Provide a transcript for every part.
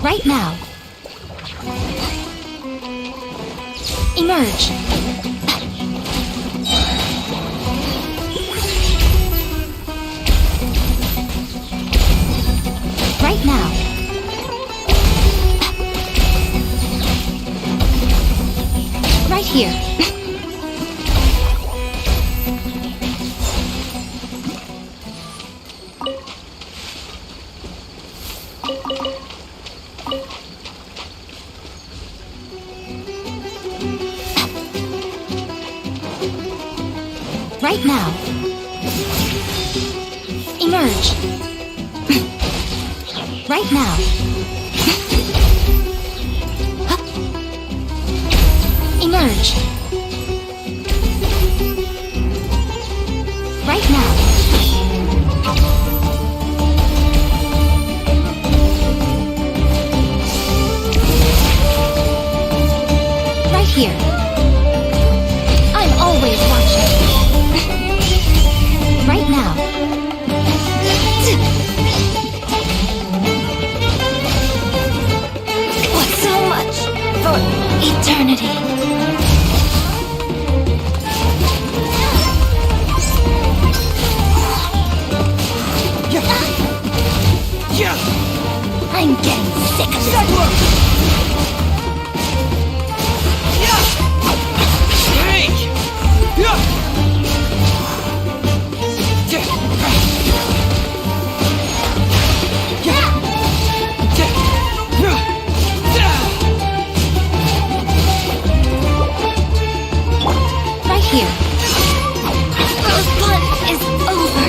Right now. Emerge. Right now. Right here. Right now. Emerge. Right now. Emerge. Right now. Right here. I'm always watching. Right now. What's so much for eternity? I'm getting sick of this. Right here. The fun is over.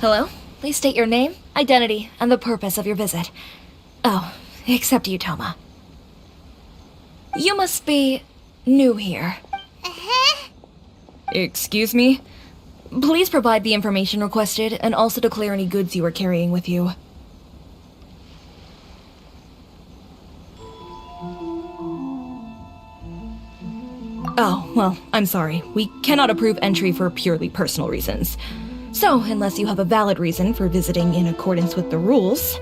Hello? Please state your name, identity, and the purpose of your visit. Oh, except you, Toma. You must be new here. Excuse me? Please provide the information requested and also declare any goods you are carrying with you. Oh, well, I'm sorry. We cannot approve entry for purely personal reasons. So, unless you have a valid reason for visiting in accordance with the rules...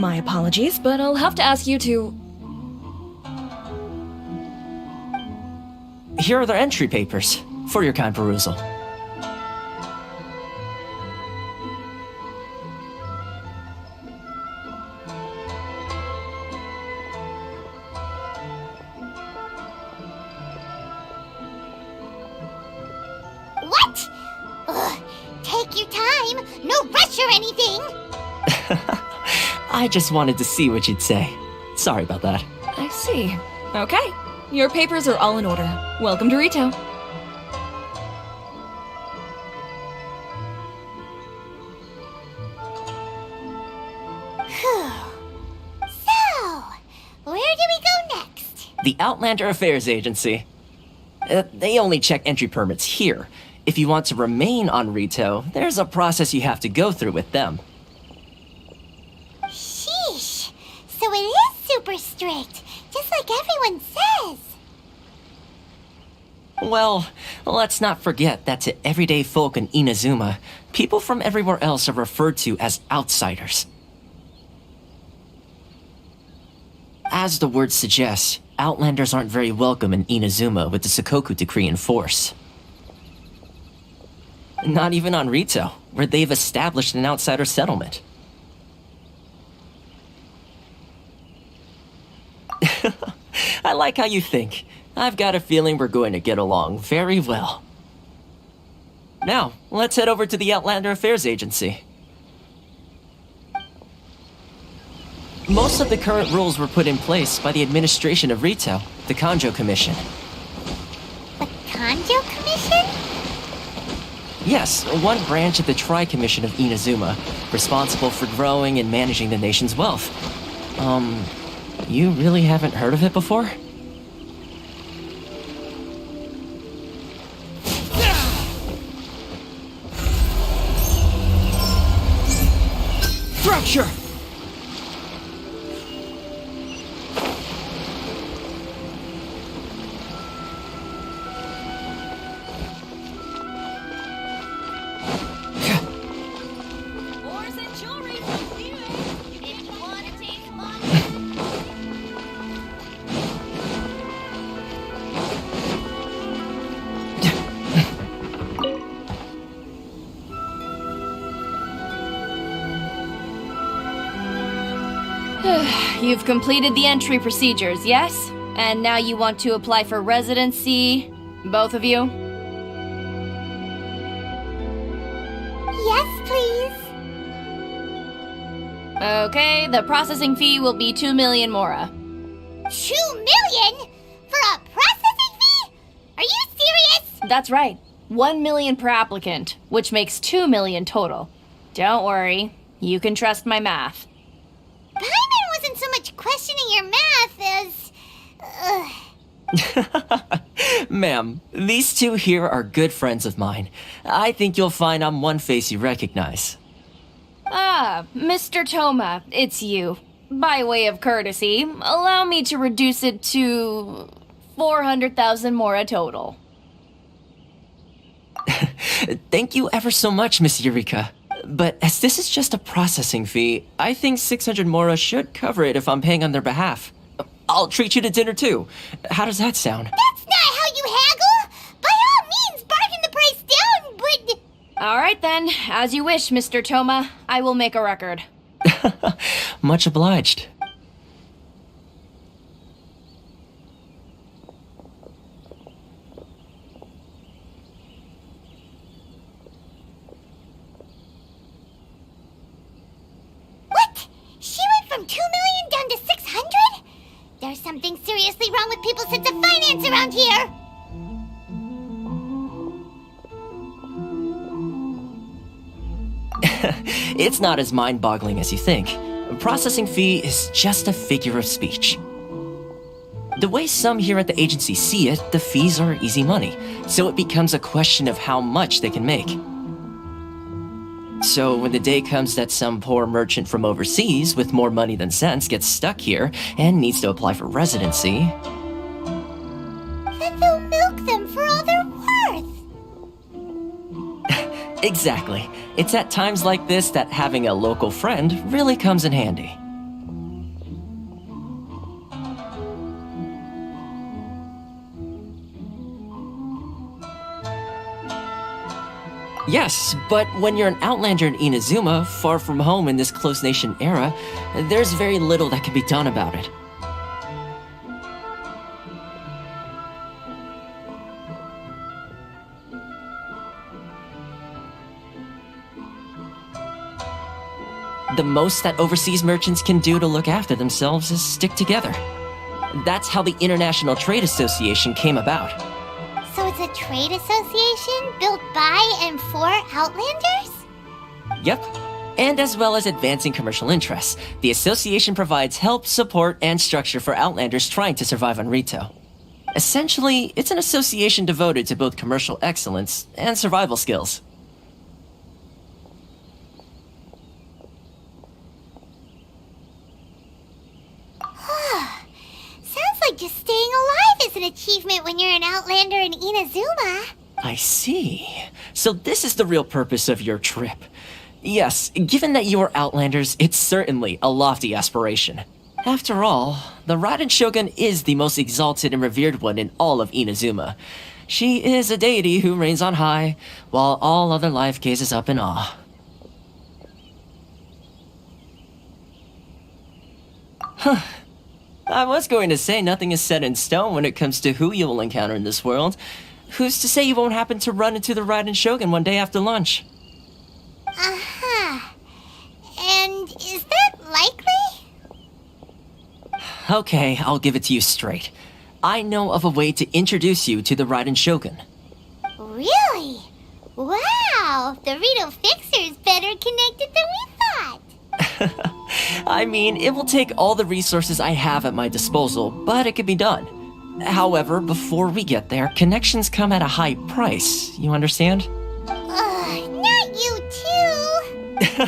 My apologies, but I'll have to ask you to... Here are their entry papers, for your kind perusal. What? Ugh, take your time. No rush or anything. I just wanted to see what you'd say. Sorry about that. I see. Okay. Your papers are all in order. Welcome to Rito. Phew. So, where do we go next? The Outlander Affairs Agency. They only check entry permits here. If you want to remain on Rito, there's a process you have to go through with them. Sheesh. So it is super strict, just like everyone says. Well, let's not forget that to everyday folk in Inazuma, people from everywhere else are referred to as outsiders. As the word suggests, Outlanders aren't very welcome in Inazuma with the Sakoku Decree in force. Not even on Rito, where they've established an outsider settlement. I like how you think. I've got a feeling we're going to get along very well. Now, let's head over to the Outlander Affairs Agency. Most of the current rules were put in place by the administration of Rito, the Kanjo Commission. The Kanjo Commission? Yes, one branch of the Tri-Commission of Inazuma, responsible for growing and managing the nation's wealth. You really haven't heard of it before? Fracture! Ores and jewelry from you. If you want to take money. You've completed the entry procedures, yes? And now you want to apply for residency? Both of you? Yes, please. Okay, the processing fee will be 2 million mora. 2 million? For a processing fee? Are you serious? That's right. 1 million per applicant, which makes 2 million total. Don't worry, you can trust my math. Paimon wasn't so much questioning your math as... Ma'am, these two here are good friends of mine. I think you'll find I'm one face you recognize. Ah, Mr. Toma, it's you. By way of courtesy, allow me to reduce it to 400,000 mora total. Thank you ever so much, Miss Eureka. But as this is just a processing fee, I think 600 mora should cover it if I'm paying on their behalf. I'll treat you to dinner too. How does that sound? That's not how you haggle! By all means, bargain the price down, but... All right then, as you wish, Mr. Toma. I will make a record. Much obliged. What? She went from 2 million down to 600? There's something seriously wrong with people's sense of finance around here! It's not as mind-boggling as you think. A processing fee is just a figure of speech. The way some here at the agency see it, the fees are easy money, so it becomes a question of how much they can make. So when the day comes that some poor merchant from overseas with more money than sense gets stuck here and needs to apply for residency... Then they'll milk them for all they're worth! Exactly. It's at times like this that having a local friend really comes in handy. Yes, but when you're an outlander in Inazuma, far from home in this close nation era, there's very little that can be done about it. The most that overseas merchants can do to look after themselves is stick together. That's how the International Trade Association came about. So it's a trade association built by and for Outlanders? Yep. And as well as advancing commercial interests, the association provides help, support, and structure for Outlanders trying to survive on Rito. Essentially, it's an association devoted to both commercial excellence and survival skills. Sounds like just staying alive is an achievement when you're an Outlander in Inazuma. I see. So this is the real purpose of your trip. Yes, given that you are Outlanders, it's certainly a lofty aspiration. After all, the Ryzen Shogun is the most exalted and revered one in all of Inazuma. She is a deity who reigns on high, while all other life gazes up in awe. I was going to say nothing is set in stone when it comes to who you will encounter in this world. Who's to say you won't happen to run into the Ryzen Shogun one day after lunch? Uh-huh. And is that likely? Okay, I'll give it to you straight. I know of a way to introduce you to the Ryzen Shogun. Really? Wow, the Rito Fixer is better connected than we thought. I mean, it will take all the resources I have at my disposal, but it can be done. However, before we get there, connections come at a high price, you understand? Not you too.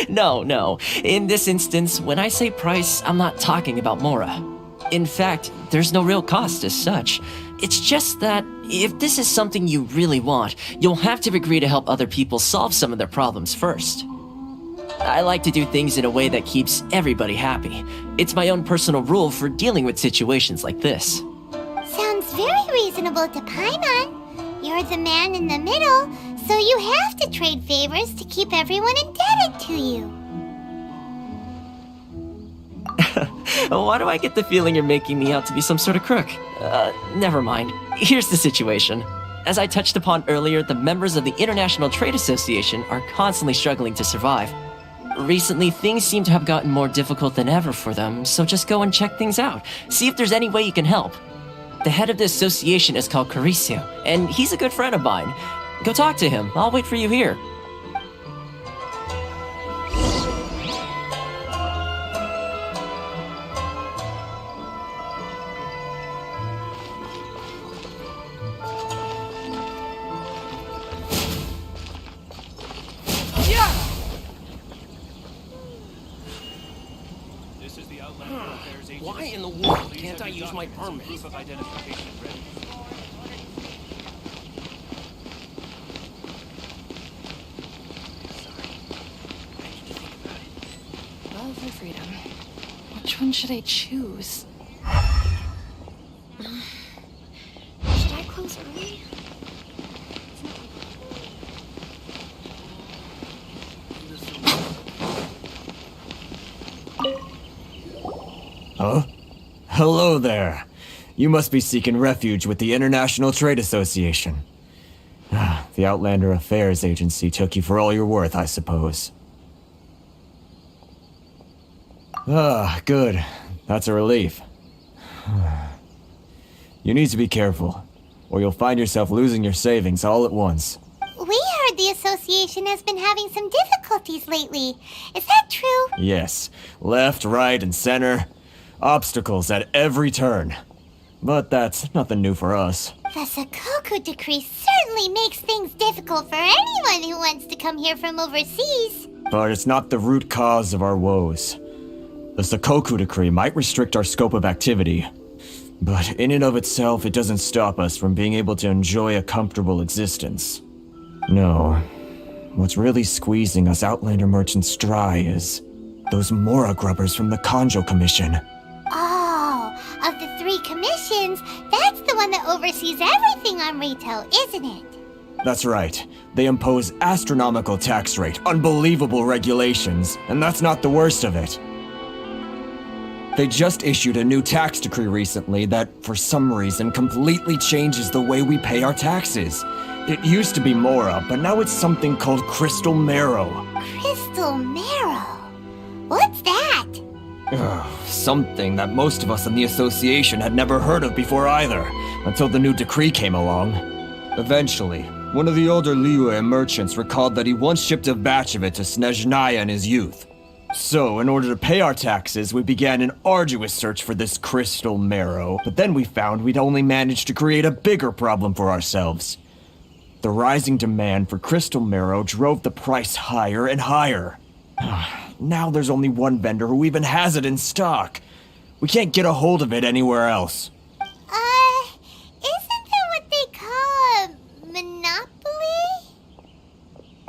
No. In this instance, when I say price, I'm not talking about Mora. In fact, there's no real cost as such. It's just that, if this is something you really want, you'll have to agree to help other people solve some of their problems first. I like to do things in a way that keeps everybody happy. It's my own personal rule for dealing with situations like this. Sounds very reasonable to Paimon. You're the man in the middle, so you have to trade favors to keep everyone indebted to you. Why do I get the feeling you're making me out to be some sort of crook? Never mind. Here's the situation. As I touched upon earlier, the members of the International Trade Association are constantly struggling to survive. Recently, things seem to have gotten more difficult than ever for them, so just go and check things out. See if there's any way you can help. The head of the association is called Kurisu, and he's a good friend of mine. Go talk to him. I'll wait for you here. Why in the world can't I use my permit? Love or freedom? Which one should I choose? Should I close early? Huh? Hello there. You must be seeking refuge with the International Trade Association. The Outlander Affairs Agency took you for all you're worth, I suppose. Good. That's a relief. You need to be careful, or you'll find yourself losing your savings all at once. We heard the association has been having some difficulties lately. Is that true? Yes. Left, right, and center. Obstacles at every turn. But that's nothing new for us. The Sakoku decree certainly makes things difficult for anyone who wants to come here from overseas. But it's not the root cause of our woes. The Sakoku decree might restrict our scope of activity, but in and of itself, it doesn't stop us from being able to enjoy a comfortable existence. No. What's really squeezing us Outlander merchants dry is those Mora grubbers from the Kanjo Commission. Oh, of the 3 commissions, that's the one that oversees everything on Rito, isn't it? That's right. They impose astronomical tax rate, unbelievable regulations, and that's not the worst of it. They just issued a new tax decree recently that, for some reason, completely changes the way we pay our taxes. It used to be Mora, but now it's something called Crystal Marrow. Crystal Marrow? What's that? Something that most of us in the association had never heard of before either, until the new decree came along. Eventually, one of the older Liyue merchants recalled that he once shipped a batch of it to Snezhnaya in his youth. So, in order to pay our taxes, we began an arduous search for this Crystal Marrow, but then we found we'd only managed to create a bigger problem for ourselves. The rising demand for Crystal Marrow drove the price higher and higher. Now there's only one vendor who even has it in stock. We can't get a hold of it anywhere else. Isn't that what they call a monopoly?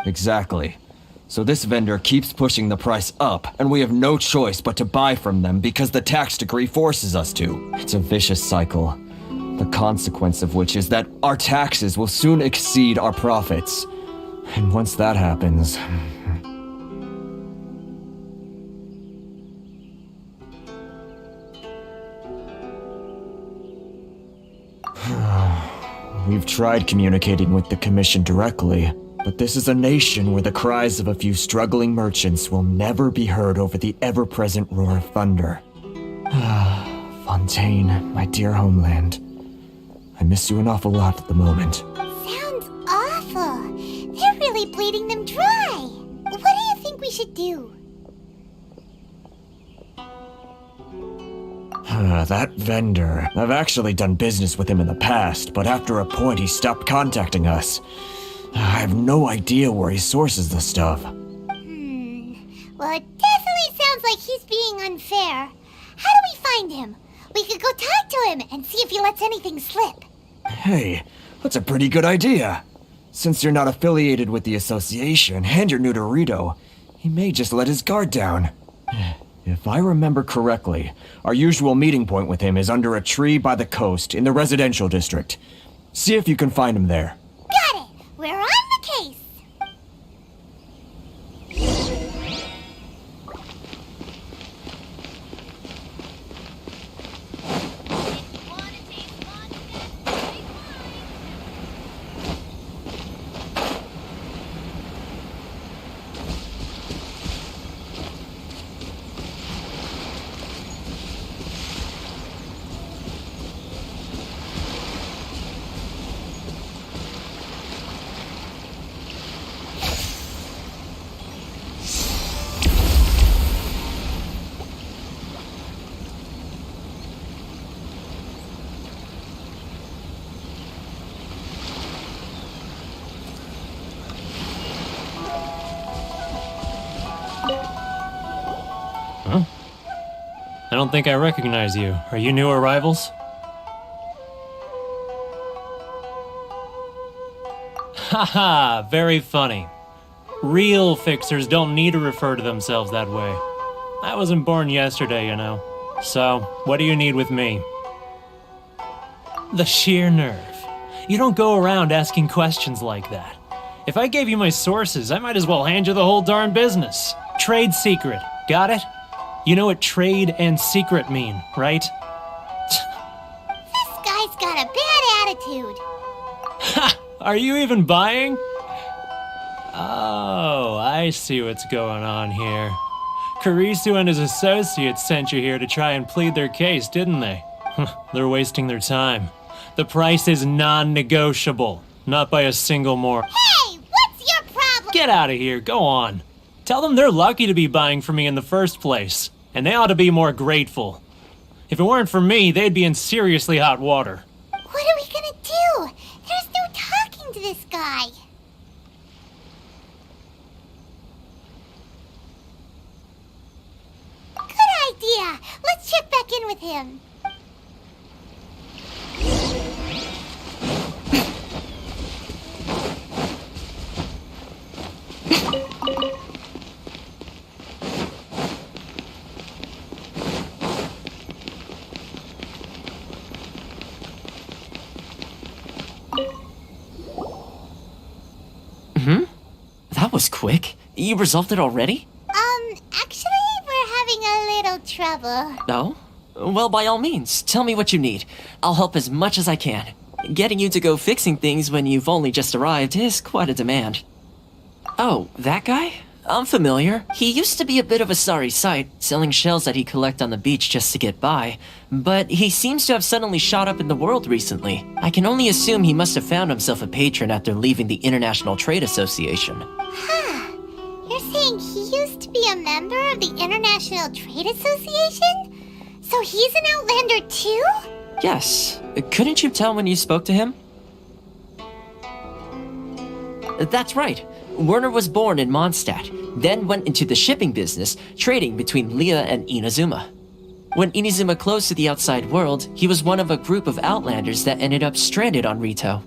Exactly. So this vendor keeps pushing the price up, and we have no choice but to buy from them because the tax decree forces us to. It's a vicious cycle. The consequence of which is that our taxes will soon exceed our profits. And once that happens... We've tried communicating with the Commission directly, but this is a nation where the cries of a few struggling merchants will never be heard over the ever-present roar of thunder. Fontaine, my dear homeland. I miss you an awful lot at the moment. Sounds awful. They're really bleeding them dry. What do you think we should do? That vendor. I've actually done business with him in the past, but after a point he stopped contacting us. I have no idea where he sources the stuff. Well, it definitely sounds like he's being unfair. How do we find him? We could go talk to him and see if he lets anything slip. Hey, that's a pretty good idea. Since you're not affiliated with the association and you're new to Rito, he may just let his guard down. If I remember correctly, our usual meeting point with him is under a tree by the coast in the residential district. See if you can find him there. Got it! We're on the case! I don't think I recognize you. Are you new arrivals? Haha, very funny. Real fixers don't need to refer to themselves that way. I wasn't born yesterday, you know. So, what do you need with me? The sheer nerve. You don't go around asking questions like that. If I gave you my sources, I might as well hand you the whole darn business. Trade secret. Got it? You know what trade and secret mean, right? This guy's got a bad attitude. Ha! Are you even buying? Oh, I see what's going on here. Kurisu and his associates sent you here to try and plead their case, didn't they? They're wasting their time. The price is non-negotiable, not by a single more. Hey, what's your problem? Get out of here, go on. Tell them they're lucky to be buying from me in the first place, and they ought to be more grateful. If it weren't for me, they'd be in seriously hot water. What are we gonna do? There's no talking to this guy. Good idea. Let's check back in with him. was quick. You resolved it already? Actually, we're having a little trouble. No? Well, by all means, tell me what you need. I'll help as much as I can. Getting you to go fixing things when you've only just arrived is quite a demand. Oh, that guy? I'm familiar. He used to be a bit of a sorry sight, selling shells that he collect on the beach just to get by. But he seems to have suddenly shot up in the world recently. I can only assume he must have found himself a patron after leaving the International Trade Association. You're saying he used to be a member of the International Trade Association? So he's an Outlander too? Yes. Couldn't you tell when you spoke to him? That's right. Werner was born in Mondstadt, then went into the shipping business, trading between Leah and Inazuma. When Inazuma closed to the outside world, he was one of a group of Outlanders that ended up stranded on Rito.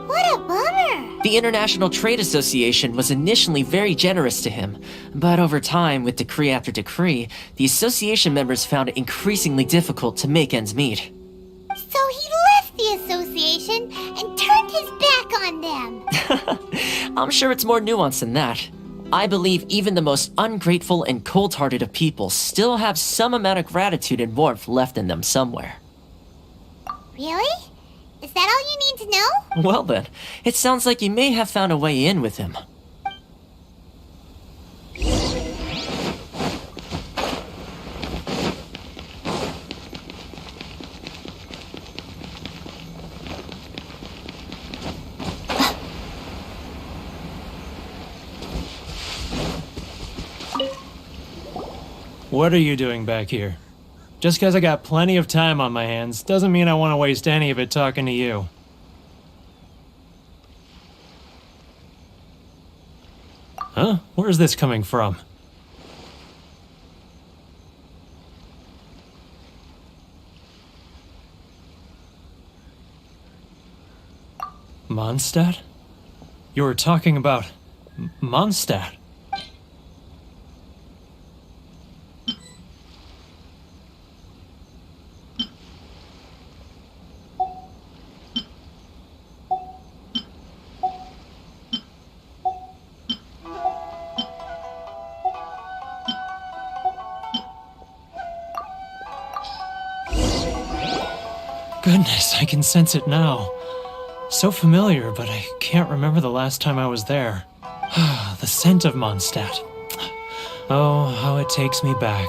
What a bummer! The International Trade Association was initially very generous to him, but over time, with decree after decree, the association members found it increasingly difficult to make ends meet. So he left the association and turned his back on them. I'm sure it's more nuanced than that. I believe even the most ungrateful and cold-hearted of people still have some amount of gratitude and warmth left in them somewhere. Really? Is that all you need to know? Well then, it sounds like you may have found a way in with him. What are you doing back here? Just because I got plenty of time on my hands doesn't mean I want to waste any of it talking to you. Huh? Where's this coming from? Mondstadt? You were talking about Mondstadt. Goodness, I can sense it now. So familiar, but I can't remember the last time I was there. The scent of Mondstadt. Oh, how it takes me back.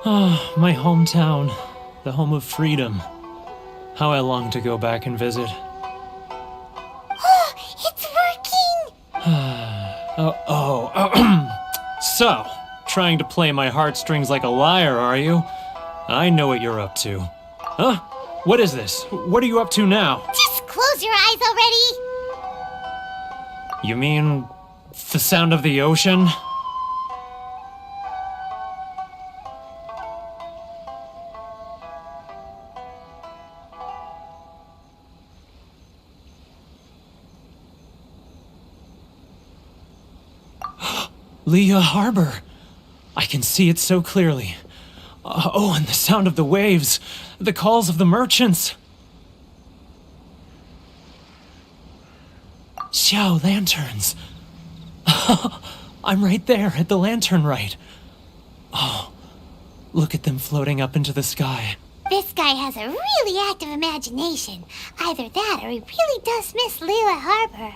Ah, my hometown, the home of freedom. How I long to go back and visit. It's working! So, trying to play my heartstrings like a liar, are you? I know what you're up to. Huh? What is this? What are you up to now? Just close your eyes already! You mean the sound of the ocean? Leah Harbor. I can see it so clearly. Oh, and the sound of the waves, the calls of the merchants. Xiao lanterns. I'm right there at the lantern right. Oh, look at them floating up into the sky. This guy has a really active imagination. Either that or he really does miss Leela Harbor.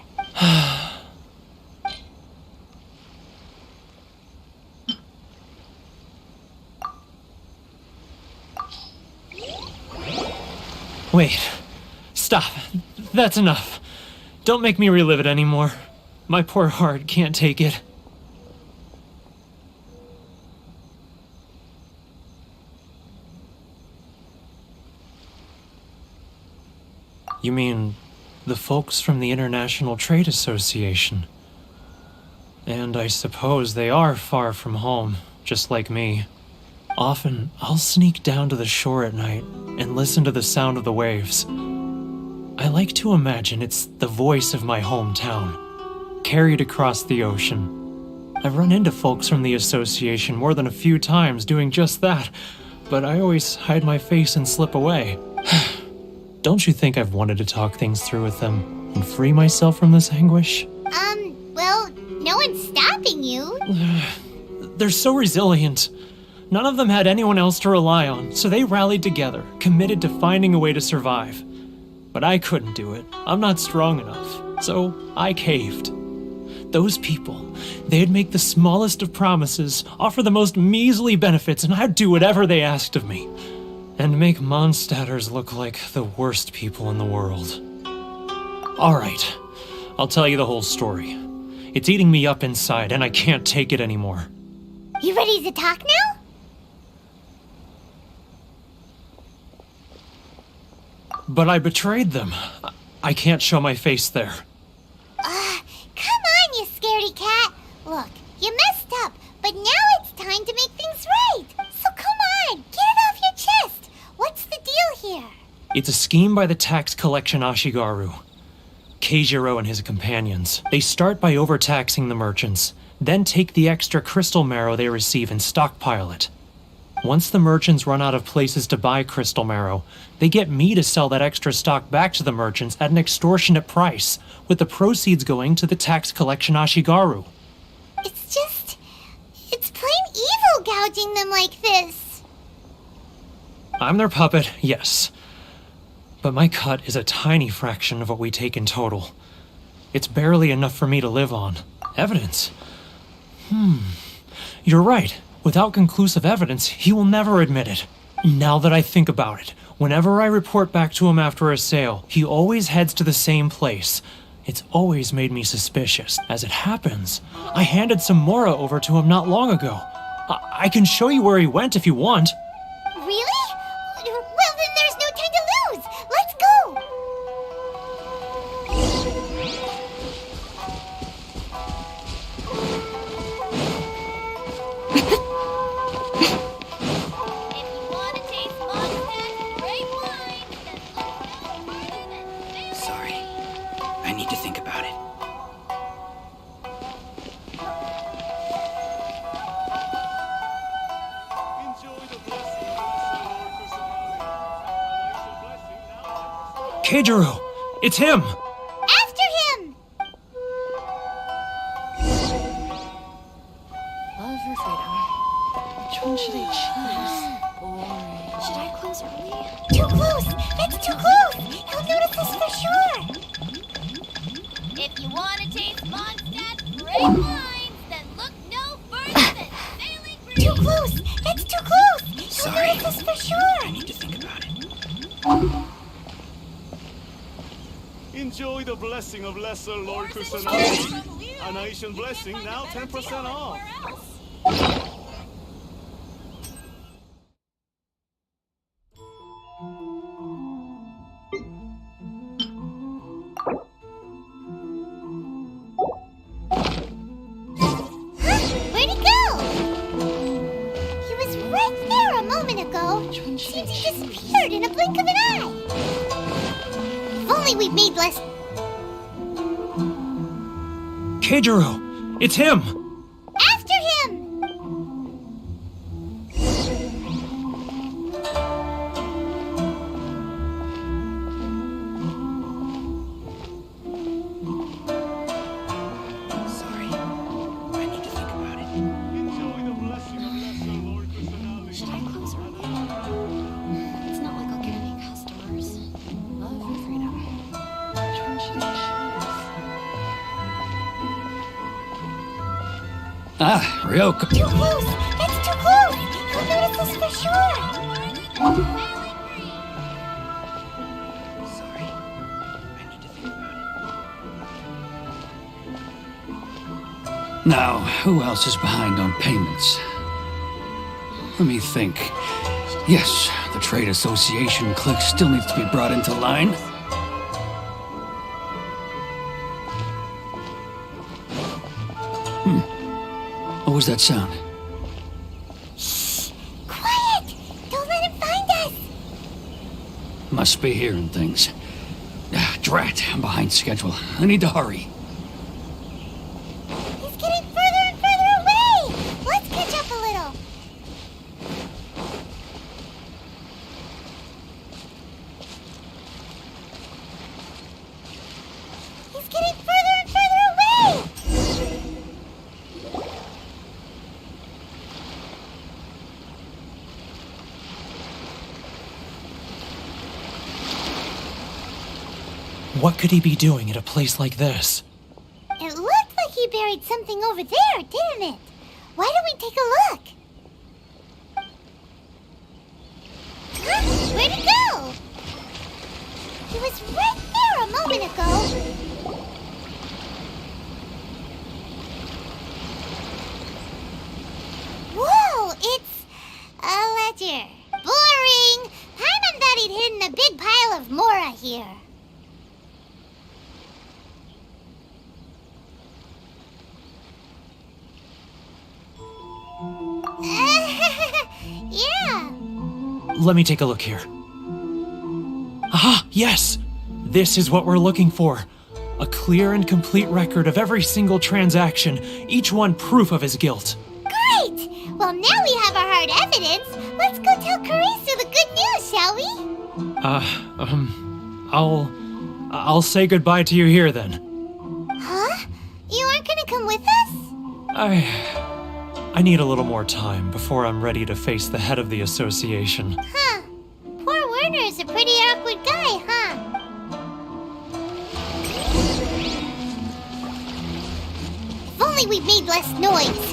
Wait. Stop. That's enough. Don't make me relive it anymore. My poor heart can't take it. You mean the folks from the International Trade Association? And I suppose they are far from home, just like me. Often, I'll sneak down to the shore at night and listen to the sound of the waves. I like to imagine it's the voice of my hometown, carried across the ocean. I've run into folks from the association more than a few times doing just that, but I always hide my face and slip away. Don't you think I've wanted to talk things through with them and free myself from this anguish? Well, no one's stopping you. They're so resilient. None of them had anyone else to rely on, so they rallied together, committed to finding a way to survive. But I couldn't do it. I'm not strong enough, so I caved. Those people, they'd make the smallest of promises, offer the most measly benefits, and I'd do whatever they asked of me. And make Mondstadters look like the worst people in the world. Alright, I'll tell you the whole story. It's eating me up inside, and I can't take it anymore. You ready to talk now? But I betrayed them. I can't show my face there. Come on, you scaredy cat. Look, you messed up, but now it's time to make things right. So come on, get it off your chest. What's the deal here? It's a scheme by the tax collection Ashigaru. Keijiro and his companions. They start by overtaxing the merchants, then take the extra crystal marrow they receive and stockpile it. Once the merchants run out of places to buy crystal marrow, they get me to sell that extra stock back to the merchants at an extortionate price, with the proceeds going to the tax collection Ashigaru. It's plain evil gouging them like this. I'm their puppet, yes. But my cut is a tiny fraction of what we take in total. It's barely enough for me to live on. Evidence? You're right. Without conclusive evidence, he will never admit it. Now that I think about it, whenever I report back to him after a sale, he always heads to the same place. It's always made me suspicious. As it happens, I handed some Mora over to him not long ago. I can show you where he went if you want. Really? Well, then there's no time to lose. Let's go. If you want to taste Mondstadt's great wine, then look no further than Sailing Sorry. I need to think about it. Keijiro! It's him! After him. Love or freedom? Which one should I choose? Boring. Should I close early? Too close. That's too close. He'll notice us for sure. If you want to taste Mondstadt's great wines, then look no further than Sailing Green. Too close. That's too close. He'll Sorry. notice us for I sure. need to think about it. Enjoy the blessing of Lesser Lord Kusanagi. An Asian blessing, now 10% off. Where'd he go? He was right there a moment ago. Seems he disappeared in a blink of an eye. If only we'd made less. Keijiro! It's him! After him! Sorry. I need to think about it. Enjoy the blessing of Lesser Lord Kusanagi. Should I close early? It's not like I'll get any customers. Love or freedom? Which one should I Ah, Ryoko. Too close! That's too close! He'll notice us for sure! Sorry. I need to think about it. Now, who else is behind on payments? Let me think. Yes, the Trade Association clique still needs to be brought into line. What was that sound? Quiet! Don't let him find us! Must be hearing things. Ah, drat, I'm behind schedule. I need to hurry. He's getting further and further away! Let's catch up a little. just getting further and further away! What could he be doing at a place like this? It looked like he buried something over there, didn't it? Why don't we take a look? Huh? Where'd he go? He was right there a moment ago. Whoa, it's a ledger. Boring! Paimon thought he'd hidden a big pile of Mora here. Yeah. Let me take a look here. Aha, yes! This is what we're looking for. A clear and complete record of every single transaction, each one proof of his guilt. Great! Well, now we have our hard evidence. Let's go tell Karisu the good news, shall we? I'll say goodbye to you here then. Huh? You aren't gonna come with us? I need a little more time before I'm ready to face the head of the association. Huh. Poor Werner's a pretty awkward guy, huh? If only we made less noise.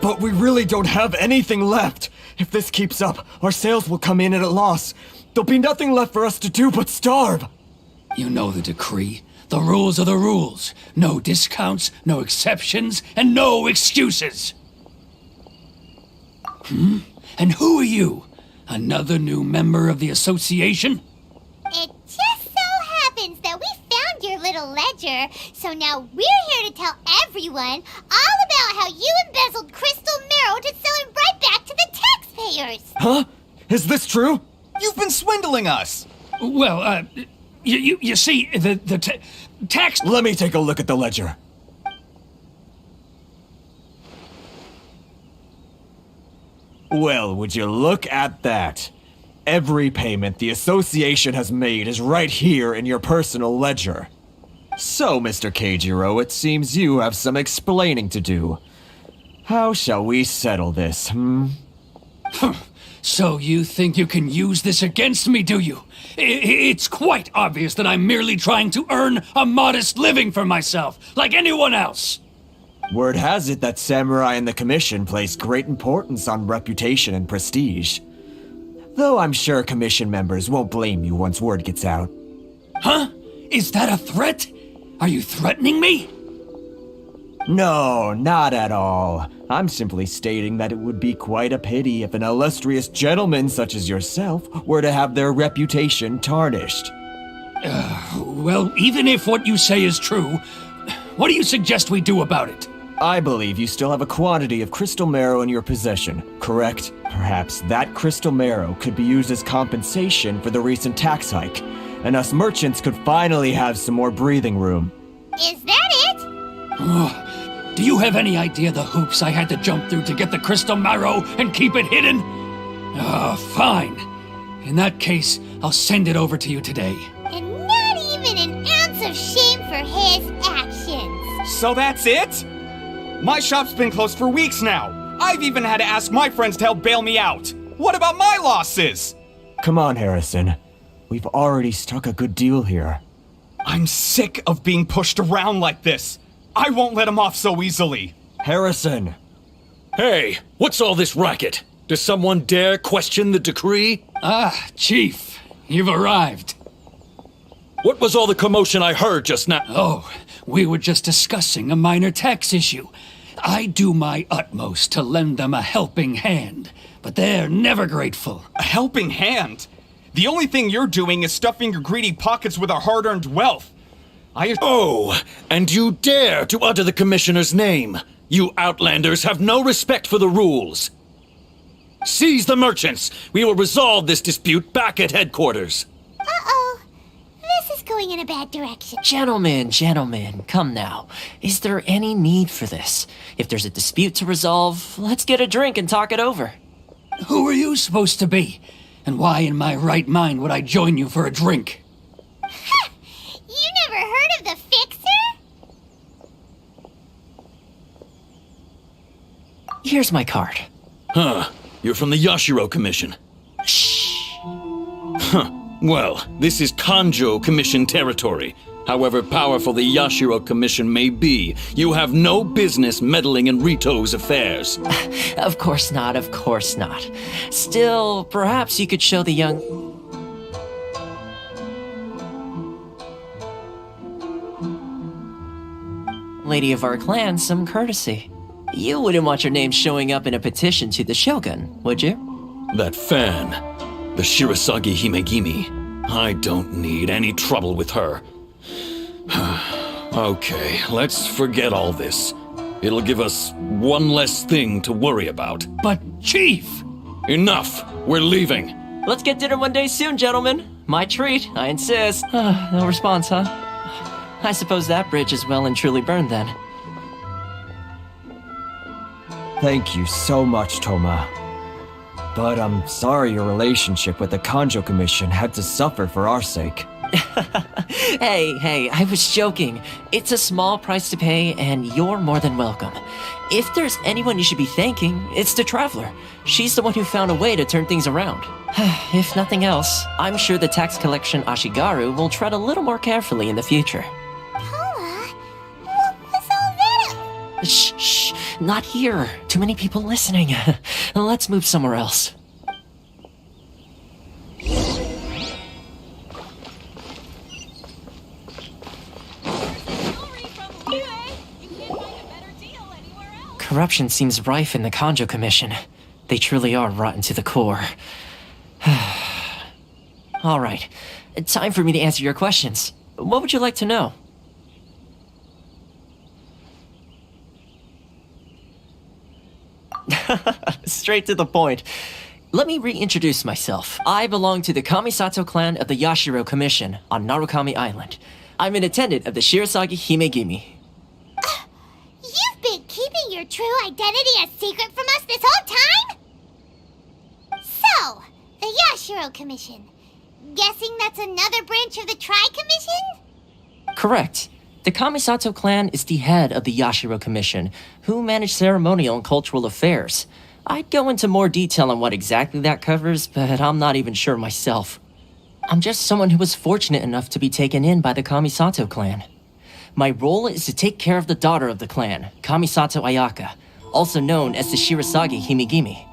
But we really don't have anything left. If this keeps up, our sales will come in at a loss. There'll be nothing left for us to do but starve. You know the decree. The rules are the rules. No discounts, no exceptions, and no excuses. And who are you? Another new member of the association? It just so happens that we found your little ledger, so now we're here to tell everyone all about how you embezzled crystal marrow to sell it right back to the taxpayers. Huh? Is this true? You've been swindling us! Well, you see, the tax... Let me take a look at the ledger. Well, would you look at that? Every payment the association has made is right here in your personal ledger. So, Mr. Keijiro, it seems you have some explaining to do. How shall we settle this, So you think you can use this against me, do you? It's quite obvious that I'm merely trying to earn a modest living for myself, like anyone else. Word has it that Samurai and the Commission place great importance on reputation and prestige. Though I'm sure Commission members won't blame you once word gets out. Huh? Is that a threat? Are you threatening me? No, not at all. I'm simply stating that it would be quite a pity if an illustrious gentleman such as yourself were to have their reputation tarnished. Well, even if what you say is true, what do you suggest we do about it? I believe you still have a quantity of crystal marrow in your possession, correct? Perhaps that crystal marrow could be used as compensation for the recent tax hike, and us merchants could finally have some more breathing room. Is that it? Do you have any idea the hoops I had to jump through to get the crystal marrow and keep it hidden? Fine. In that case, I'll send it over to you today. And not even an ounce of shame for his actions. So that's it? My shop's been closed for weeks now. I've even had to ask my friends to help bail me out. What about my losses? Come on, Harrison. We've already struck a good deal here. I'm sick of being pushed around like this. I won't let him off so easily. Harrison! Hey, what's all this racket? Does someone dare question the decree? Chief, you've arrived. What was all the commotion I heard just now? Oh, we were just discussing a minor tax issue. I do my utmost to lend them a helping hand, but they're never grateful. A helping hand? The only thing you're doing is stuffing your greedy pockets with our hard-earned wealth. Oh, and you dare to utter the Commissioner's name! You outlanders have no respect for the rules! Seize the merchants! We will resolve this dispute back at headquarters! Uh-oh. This is going in a bad direction. Gentlemen, come now. Is there any need for this? If there's a dispute to resolve, let's get a drink and talk it over. Who are you supposed to be? And why in my right mind would I join you for a drink? Ha! You never heard of the Fixer? Here's my card. Huh. You're from the Yashiro Commission. Shh. Huh. Well, this is Kanjo Commission territory. However powerful the Yashiro Commission may be, you have no business meddling in Rito's affairs. Of course not. Still, perhaps you could show the young... lady of our clan some courtesy. You wouldn't want your name showing up in a petition to the Shogun, would you? That fan, the Shirasagi Himegimi. I don't need any trouble with her. Okay, let's forget all this. It'll give us one less thing to worry about. But, Chief! Enough! We're leaving. Let's get dinner one day soon, gentlemen. My treat, I insist. No response, huh? I suppose that bridge is well and truly burned then. Thank you so much, Toma. But I'm sorry your relationship with the Kanjo Commission had to suffer for our sake. Hey, I was joking. It's a small price to pay, and you're more than welcome. If there's anyone you should be thanking, it's the Traveler. She's the one who found a way to turn things around. If nothing else, I'm sure the tax collection Ashigaru will tread a little more carefully in the future. Toma, what was all that? Shh, not here. Too many people listening. Let's move somewhere else. Corruption seems rife in the Kanjo Commission. They truly are rotten to the core. All right, time for me to answer your questions. What would you like to know? Straight to the point. Let me reintroduce myself. I belong to the Kamisato clan of the Yashiro Commission on Narukami Island. I'm an attendant of the Shirasagi Himegimi. You've been keeping your true identity a secret from us this whole time? So, the Yashiro Commission. Guessing that's another branch of the Tri-Commission? Correct. The Kamisato clan is the head of the Yashiro Commission, who manage ceremonial and cultural affairs. I'd go into more detail on what exactly that covers, but I'm not even sure myself. I'm just someone who was fortunate enough to be taken in by the Kamisato clan. My role is to take care of the daughter of the clan, Kamisato Ayaka, also known as the Shirasagi Himegimi.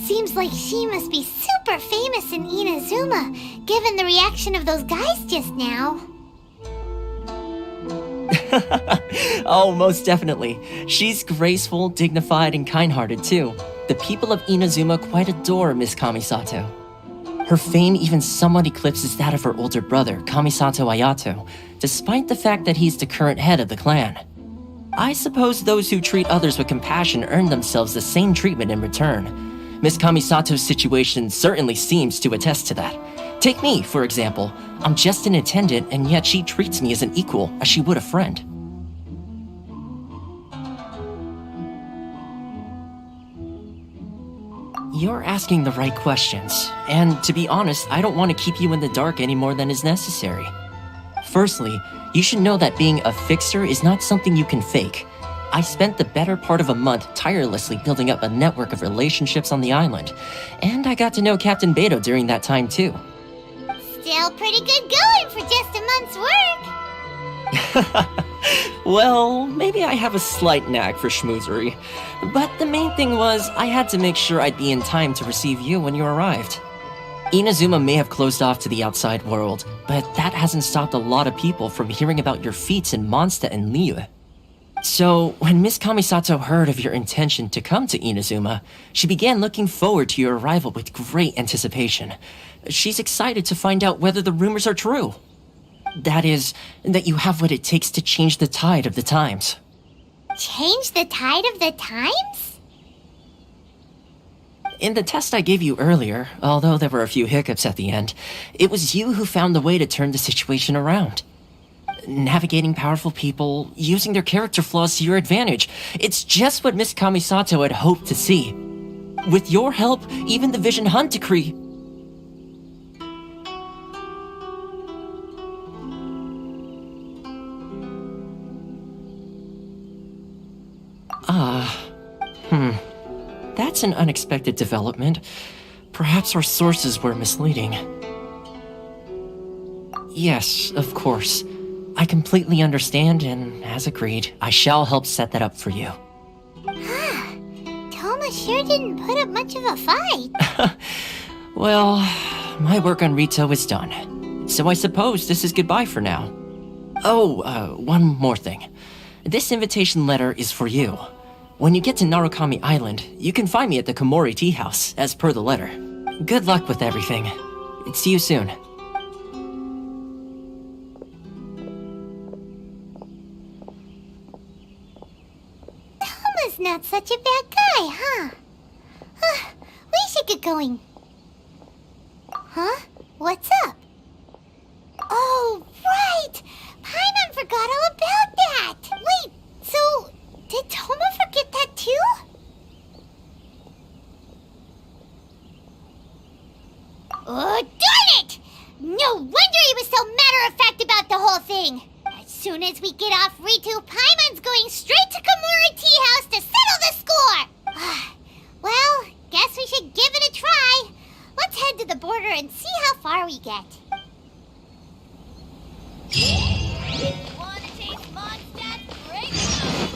Seems like she must be super famous in Inazuma, given the reaction of those guys just now. Oh, most definitely. She's graceful, dignified, and kind-hearted too. The people of Inazuma quite adore Miss Kamisato. Her fame even somewhat eclipses that of her older brother, Kamisato Ayato, despite the fact that he's the current head of the clan. I suppose those who treat others with compassion earn themselves the same treatment in return. Miss Kamisato's situation certainly seems to attest to that. Take me, for example. I'm just an attendant, and yet she treats me as an equal, as she would a friend. You're asking the right questions, and to be honest, I don't want to keep you in the dark any more than is necessary. Firstly, you should know that being a fixer is not something you can fake. I spent the better part of a month tirelessly building up a network of relationships on the island, and I got to know Captain Beto during that time too. Still pretty good going for just a month's work. Well, maybe I have a slight knack for schmoozery, but the main thing was I had to make sure I'd be in time to receive you when you arrived. Inazuma may have closed off to the outside world, but that hasn't stopped a lot of people from hearing about your feats in Mondstadt and Liyue. So, when Miss Kamisato heard of your intention to come to Inazuma, she began looking forward to your arrival with great anticipation. She's excited to find out whether the rumors are true. That is, that you have what it takes to change the tide of the times. Change the tide of the times? In the test I gave you earlier, although there were a few hiccups at the end, it was you who found the way to turn the situation around. Navigating powerful people, using their character flaws to your advantage. It's just what Miss Kamisato had hoped to see. With your help, even the Vision Hunt decree... That's an unexpected development. Perhaps our sources were misleading. Yes, of course. I completely understand, and as agreed, I shall help set that up for you. Toma sure didn't put up much of a fight. Well, my work on Rito is done. So I suppose this is goodbye for now. Oh, one more thing. This invitation letter is for you. When you get to Narukami Island, you can find me at the Komori Tea House, as per the letter. Good luck with everything. See you soon. Toma's not such a bad guy, huh? We should get going. Huh? What's up? Oh, right! Paimon forgot all about that! Wait, so... did Toma forget that too? Oh, darn it! No wonder he was so matter-of-fact about the whole thing! As soon as we get off Ritu, Paimon's going straight to Komori Tea House to settle the score! Well, guess we should give it a try. Let's head to the border and see how far we get. Wanna taste Mondstadt's great wine?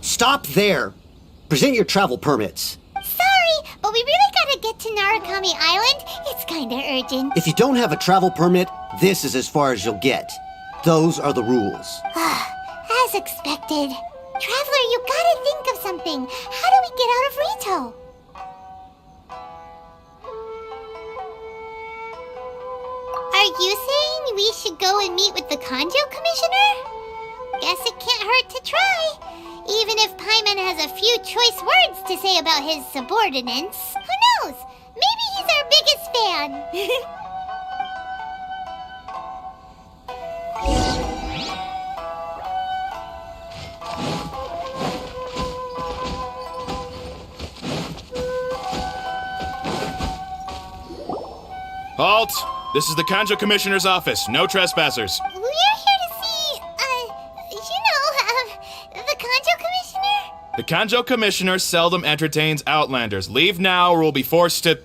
Stop there! Present your travel permits. Sorry, but we really gotta get to Narukami Island. It's kinda urgent. If you don't have a travel permit, this is as far as you'll get. Those are the rules. As expected. Traveler, you gotta think of something. How do we get out of Rito? Are you saying we should go and meet with the Kanjo Commissioner? Guess it can't hurt to try. Even if Paimon has a few choice words to say about his subordinates. Who knows? Maybe he's our biggest fan. Halt! This is the Kanjo Commissioner's office. No trespassers. We're here to see, the Kanjo Commissioner? The Kanjo Commissioner seldom entertains Outlanders. Leave now or we'll be forced to...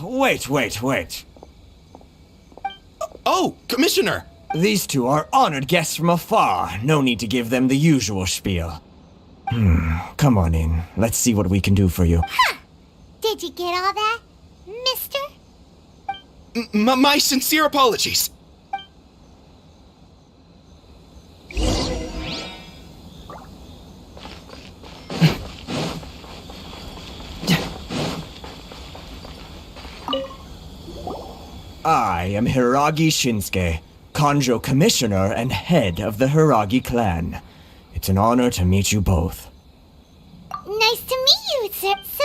Wait. Oh, Commissioner! These two are honored guests from afar. No need to give them the usual spiel. Come on in. Let's see what we can do for you. Did you get all that, mister? My sincere apologies. I am Hiragi Shinsuke, Kanjo Commissioner and head of the Hiragi clan. It's an honor to meet you both. Nice to meet you, sir. So,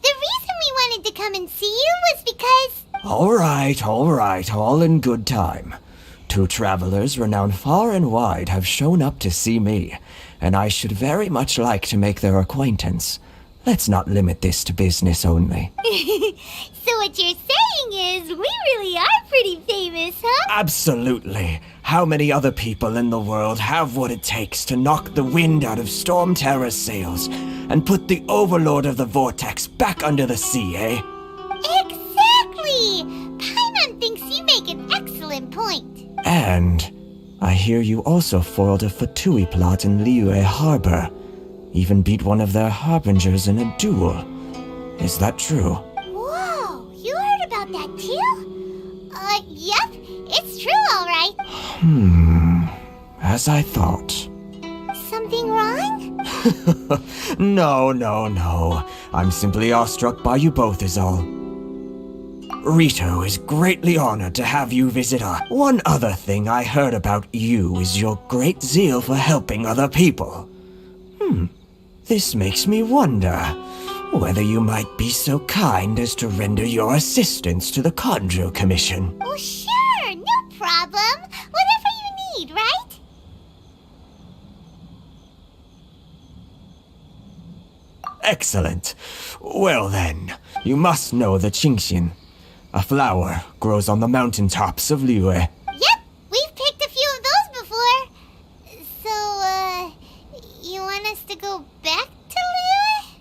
the reason we wanted to come and see you was because... All right, all in good time. Two travelers renowned far and wide have shown up to see me, and I should very much like to make their acquaintance. Let's not limit this to business only. So what you're saying is, we really are pretty famous, huh? Absolutely. How many other people in the world have what it takes to knock the wind out of Storm Terror's sails and put the Overlord of the Vortex back under the sea, eh? Exactly! Paimon thinks you make an excellent in point. And I hear you also foiled a Fatui plot in Liyue Harbor. Even beat one of their harbingers in a duel. Is that true? Whoa, you heard about that too? Yep, it's true, alright. As I thought. Something wrong? No. I'm simply awestruck by you both is all. Rito is greatly honored to have you visit us. One other thing I heard about you is your great zeal for helping other people. This makes me wonder whether you might be so kind as to render your assistance to the Conjo Commission. Oh, sure, no problem. Whatever you need, right? Excellent. Well then, you must know the Genshin. A flower grows on the mountaintops of Liyue. Yep, we've picked a few of those before. So, you want us to go back to Liyue?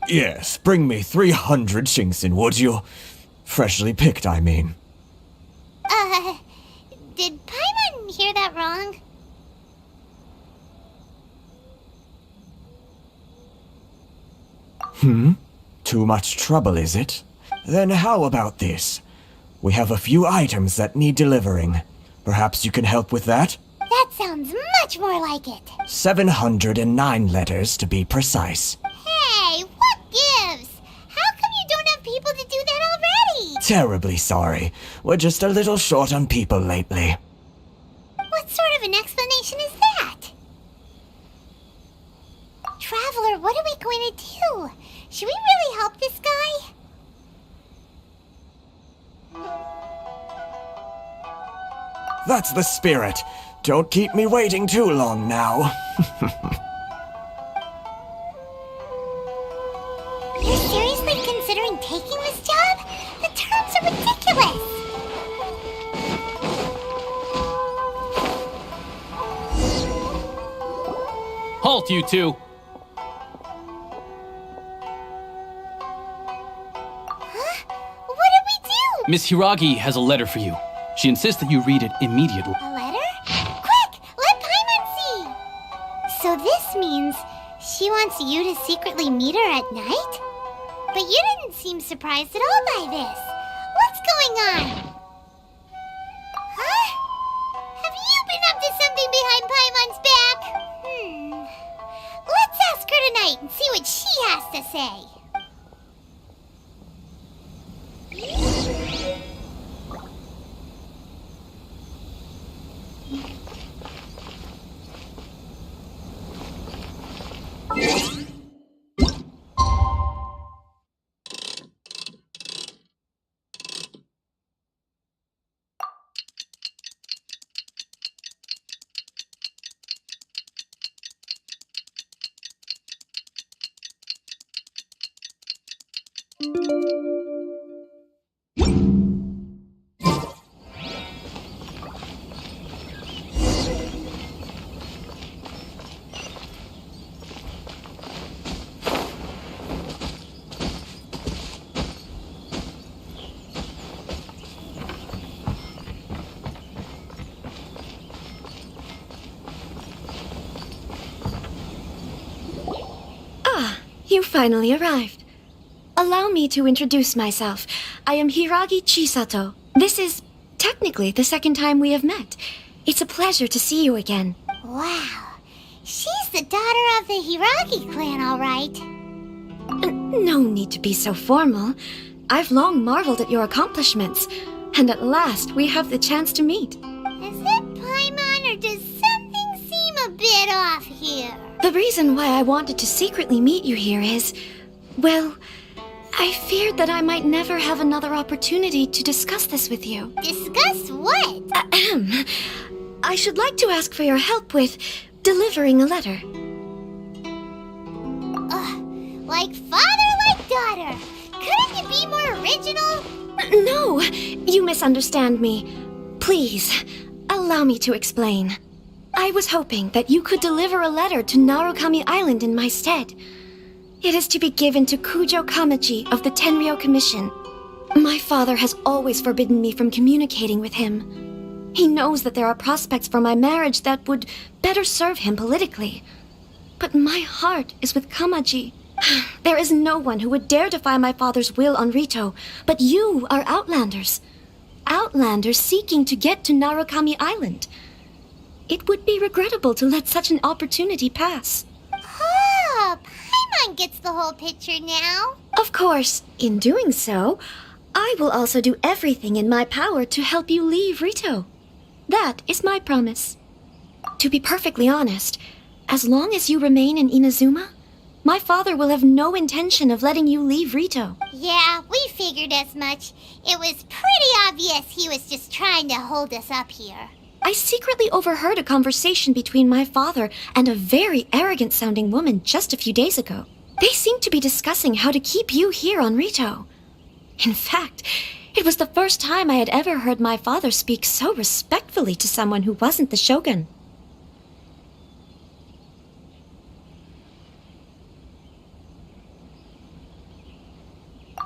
Yes, bring me 300 Shinxin, would you? Freshly picked, I mean. Did Paimon hear that wrong? Too much trouble, is it? Then how about this? We have a few items that need delivering. Perhaps you can help with that? That sounds much more like it. 709 letters to be precise. Hey, what gives? How come you don't have people to do that already? Terribly sorry. We're just a little short on people lately. What sort of an explanation is that? Traveler, what are we going to do? Should we really help this guy? That's the spirit. Don't keep me waiting too long now. You're seriously considering taking this job? The terms are ridiculous. Halt, you two! What did we do? Miss Hiragi has a letter for you. She insists that you read it immediately. A letter? Quick, let Paimon see. So this means she wants you to secretly meet her at night? But you didn't seem surprised at all by this. What's going on? Huh? Have you been up to something behind Paimon's back? Let's ask her tonight and see what she has to say. You finally arrived. Allow me to introduce myself. I am Hiragi Chisato. This is technically the second time we have met. It's a pleasure to see you again. Wow, she's the daughter of the Hiragi clan, all right. No need to be so formal. I've long marveled at your accomplishments, and at last we have the chance to meet. Is it Paimon, or does something seem a bit off here? The reason why I wanted to secretly meet you here is, well, I feared that I might never have another opportunity to discuss this with you. Discuss what? Ahem. I should like to ask for your help with delivering a letter. Like father, like daughter. Couldn't you be more original? No, you misunderstand me. Please, allow me to explain. I was hoping that you could deliver a letter to Narukami Island in my stead. It is to be given to Kujo Kamachi of the Tenryou Commission. My father has always forbidden me from communicating with him. He knows that there are prospects for my marriage that would better serve him politically. But my heart is with Kamaji. There is no one who would dare defy my father's will on Rito, but you are Outlanders. Outlanders seeking to get to Narukami Island. It would be regrettable to let such an opportunity pass. Oh, Paimon gets the whole picture now. Of course, in doing so, I will also do everything in my power to help you leave Rito. That is my promise. To be perfectly honest, as long as you remain in Inazuma, my father will have no intention of letting you leave Rito. Yeah, we figured as much. It was pretty obvious he was just trying to hold us up here. I secretly overheard a conversation between my father and a very arrogant-sounding woman just a few days ago. They seemed to be discussing how to keep you here on Rito. In fact, it was the first time I had ever heard my father speak so respectfully to someone who wasn't the shogun.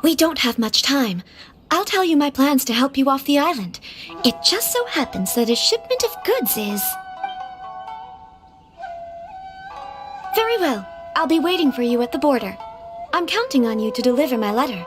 We don't have much time. I'll tell you my plans to help you off the island. It just so happens that a shipment of goods is... Very well. I'll be waiting for you at the border. I'm counting on you to deliver my letter.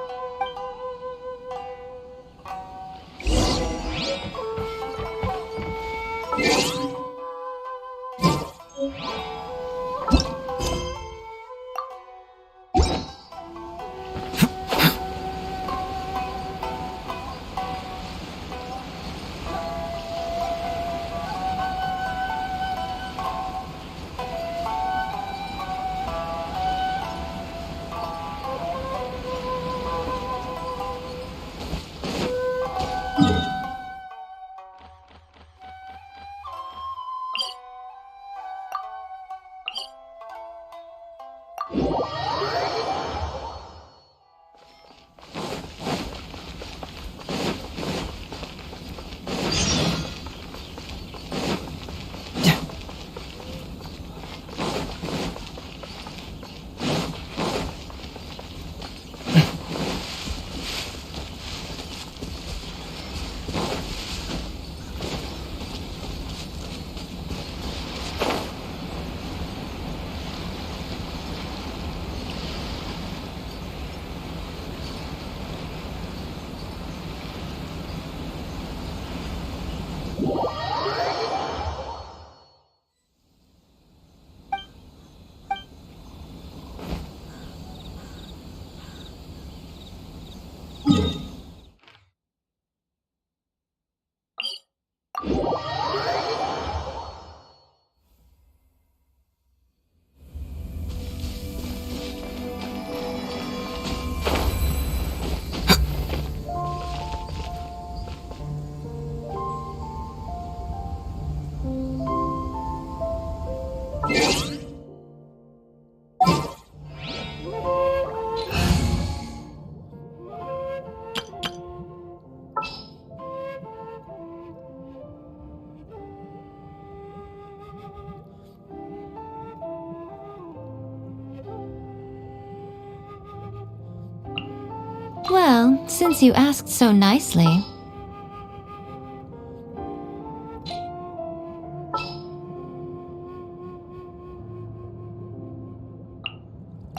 Well, since you asked so nicely.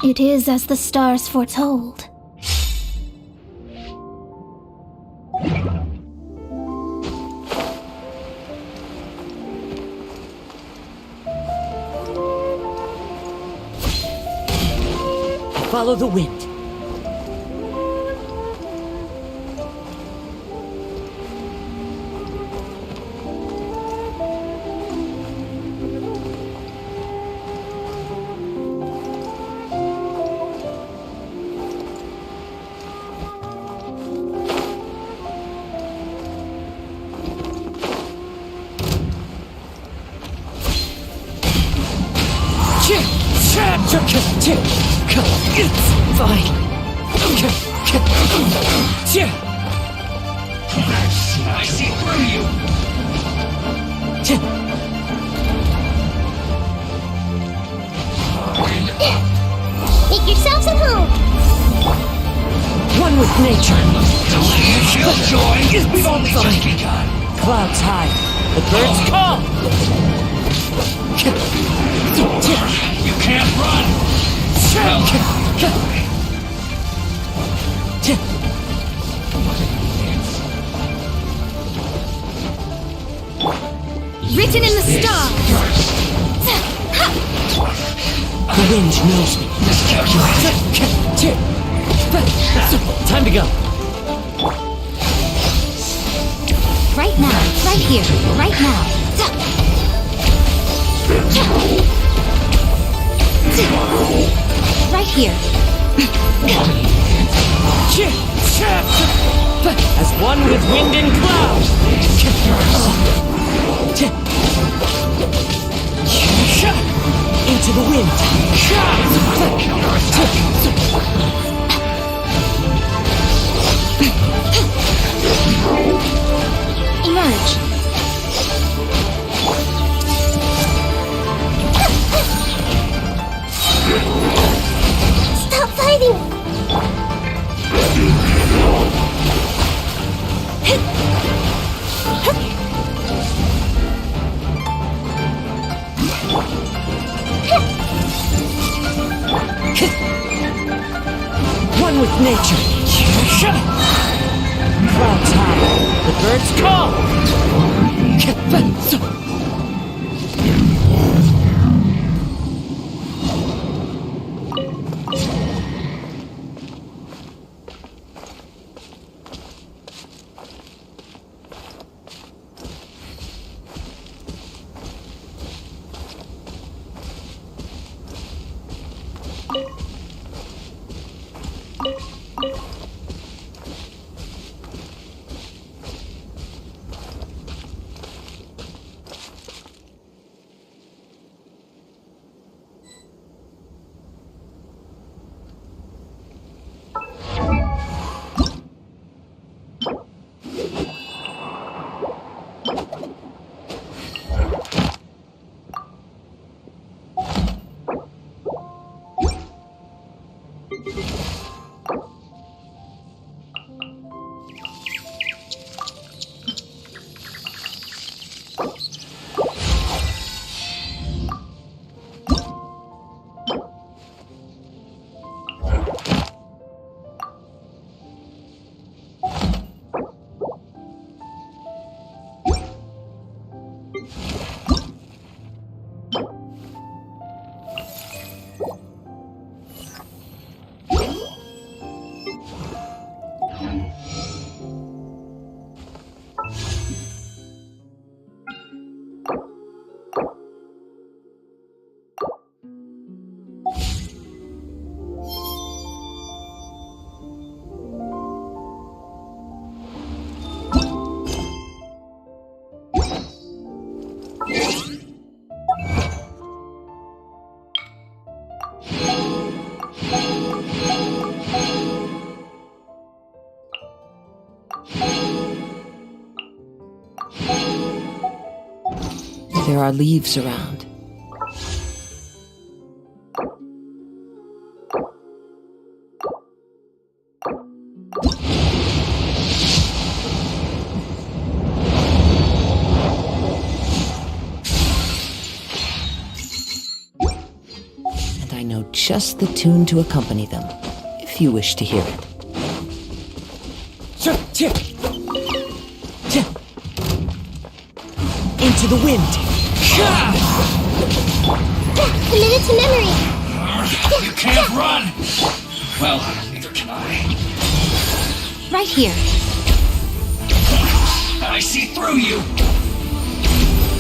It is as the stars foretold. Follow the wind. It's fine. I see through you. Make yourselves at home. One with nature. Delicious joy. We've only just begun. Clouds high. The birds call! You can't run! Written in the stars. The wind knows me. Time to go. Right now, right here, right now. Right here. As one with wind and cloud. Into the wind. Emerge. Stop fighting! One with nature. Clouds high. The birds call. There are leaves around. And I know just the tune to accompany them, if you wish to hear it. Into the wind! Commit it to memory! You can't run! Well, neither can I. Right here. I see through you!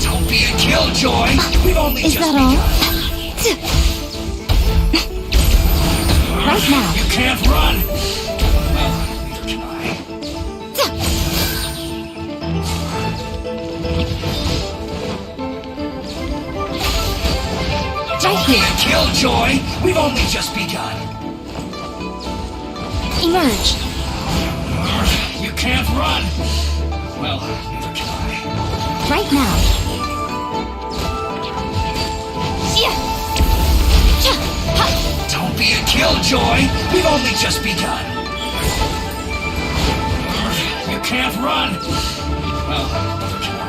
Don't be a killjoy! We've only Is just that all? begun. Right now. You can't run! Well, neither can I. Don't be a killjoy! We've only just begun. Emerge. You can't run! Well, neither can I. Right now. Don't be a killjoy! We've only just begun. You can't run! Well, neither can I.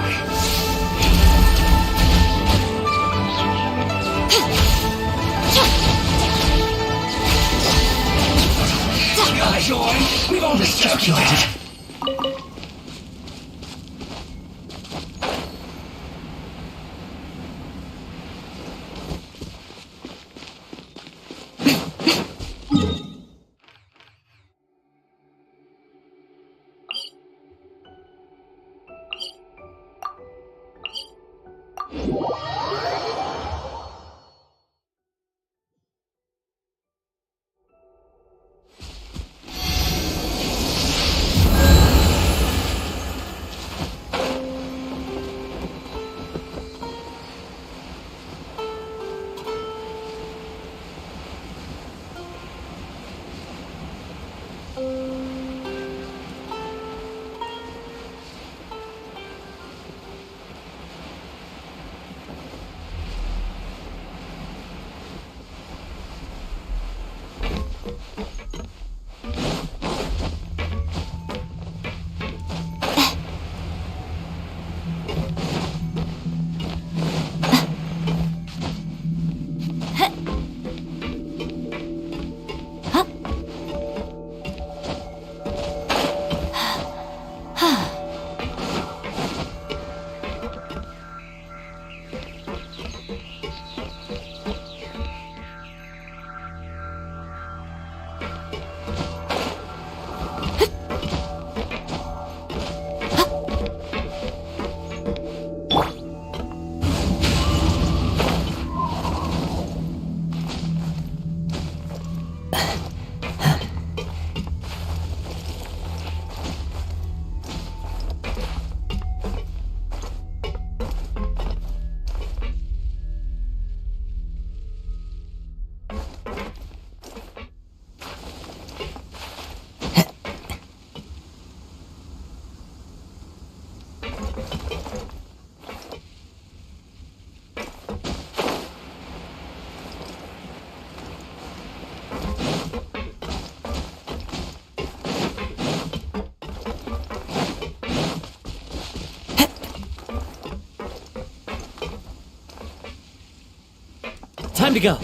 Time to go.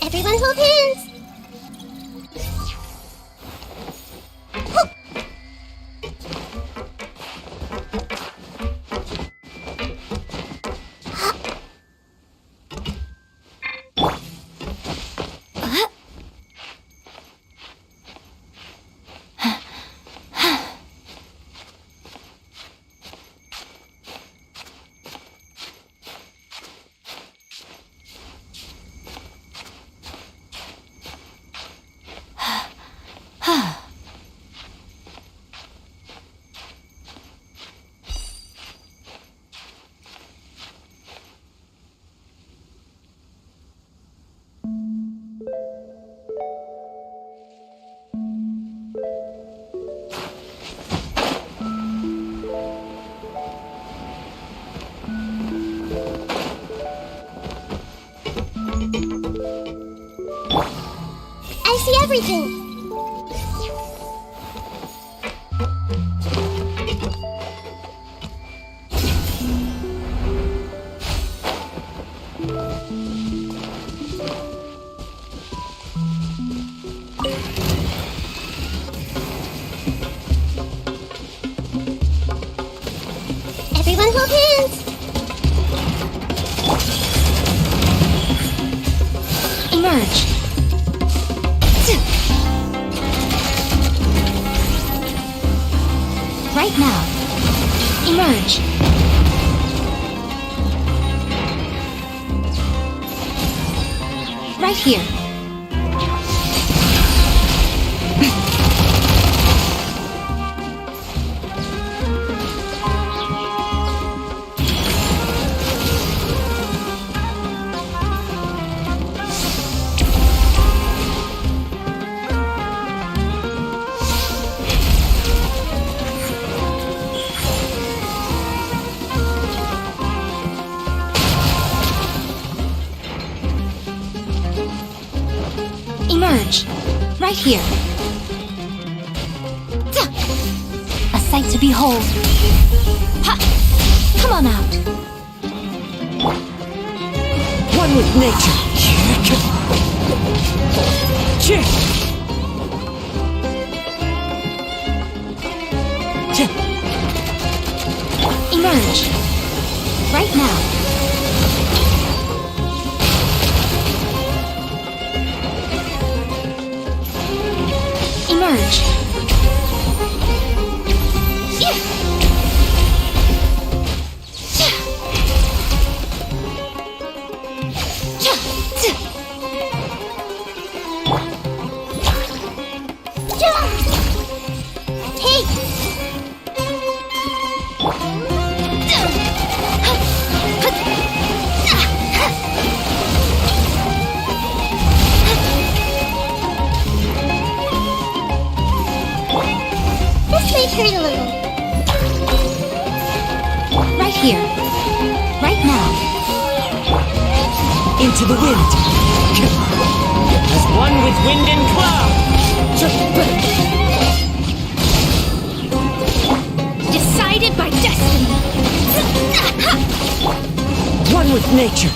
Everyone hold hands. I see everything. Everyone hold hands. Emerge. Right now. Emerge. Right here. Emerge. Right here. A sight to behold. Ha! Come on out. One with nature. Emerge. Right now. Emerge. Hurt a little. Right here. Right now. Into the wind. As one with wind and cloud. Decided by destiny. One with nature.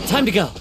Time to go.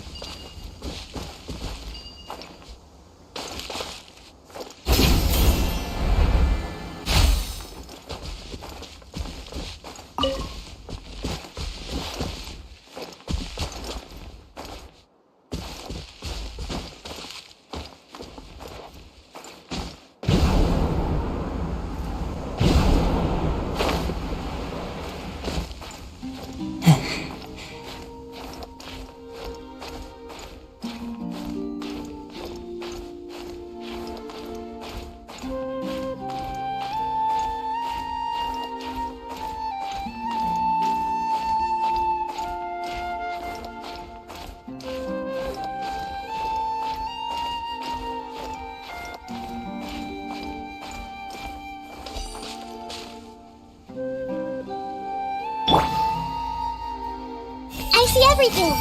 I see everything.